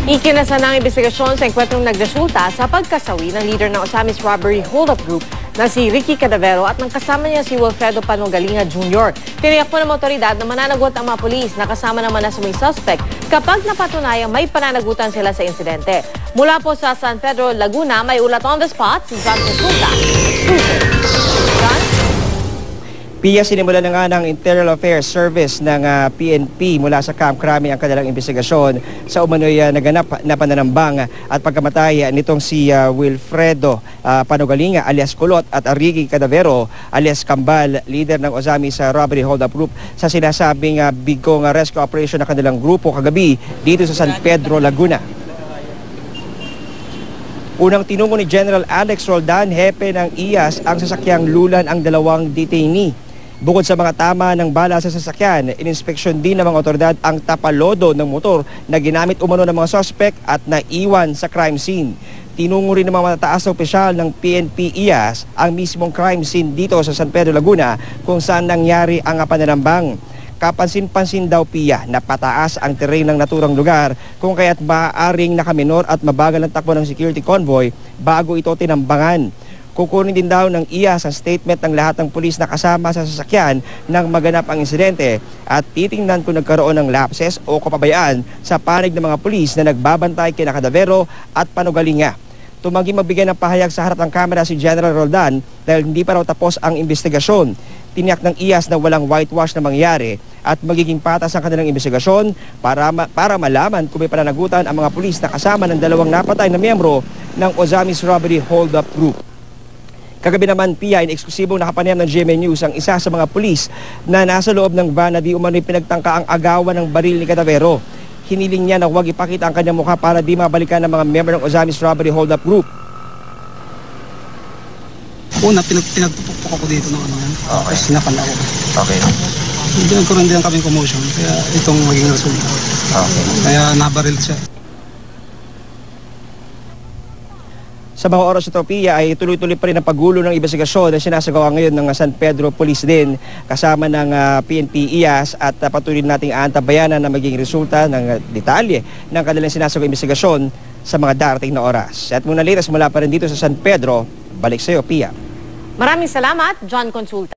Ikinasa ng investigasyon sa engkwentrong nagresulta sa pagkasawi ng leader ng Osamis Robbery Hold-Up Group na si Ricky Cadavero at ng kasama niya si Wilfredo Panogalinga Jr. Tiniyak po ng otoridad na mananagot ang mga pulis na kasama naman na suming suspect kapag napatunayang may pananagutan sila sa insidente. Mula po sa San Pedro, Laguna, may ulat on the spot si John Consulta. John? Pia, sinimula na nga ng Internal Affairs Service ng PNP mula sa Camp Crame ang kanilang investigasyon sa umano'y naganap na pananambang at pagkamatay nitong si Wilfredo Panogalinga alias Kulot at Ricky Cadavero alias Kambal, leader ng Osamis Robbery Hold-Up Group sa sinasabing bigong rescue operation ng kanilang grupo kagabi dito sa San Pedro, Laguna. Unang tinungo ni General Alex Roldan, hepe ng IAS, ang sasakyang lulan ang dalawang detainee. Bukod sa mga tama ng bala sa sasakyan, ininspeksyon din ng mga otoridad ang tapalodo ng motor na ginamit umano ng mga suspect at naiwan sa crime scene. Tinungo rin ng mga matataas na opisyal ng PNP IAS ang mismong crime scene dito sa San Pedro, Laguna kung saan nangyari ang pananambang. Kapansin-pansin daw, Pia, na pataas ang terrain ng naturang lugar kung kaya't maaaring nakaminor at mabagal ang takbo ng security convoy bago ito tinambangan. Kukunin din daw ng IAS ang statement ng lahat ng pulis na kasama sa sasakyan nang maganap ang insidente at titingnan kung nagkaroon ng lapses o kapabayaan sa panig ng mga pulis na nagbabantay kina Cadavero at Panogalinga. Tumanggi magbigay ng pahayag sa harap ng kamera si General Roldan dahil hindi pa raw tapos ang investigasyon. Tiniyak ng IAS na walang whitewash na mangyari at magiging patas ang kanilang investigasyon para malaman kung may pananagutan ang mga pulis na kasama ng dalawang napatay na miyembro ng Osamis Robbery Hold-Up Group. Kagabi naman, Pia, in-eksklusibong nakapanayam ng GMA News ang isa sa mga pulis na nasa loob ng van na di umano'y pinagtangka ang agawan ng baril ni Cadavero. Hiniling niya na huwag ipakita ang kanyang mukha para di mabalikan ng mga member ng Osamis Robbery Hold-Up Group. Una, pinagpupukpuk ako dito ng ano yan. Okay. Sinakan ako. Okay. Hindi ko rin din kaming commotion, kaya itong maging resulta. Okay. Kaya nabaril siya. Sa mga oras ito, Pia, ay tuloy-tuloy pa rin ang paggulo ng investigasyon na sinasagawa ngayon ng San Pedro Police din kasama ng PNP IAS at patuloy nating aantabayanan na maging resulta ng detalye ng kanilang sinasagawang investigasyon sa mga darating na oras. At muna latest mula pa rin dito sa San Pedro, balik sa iyo, Pia. Maraming salamat, John Consulta.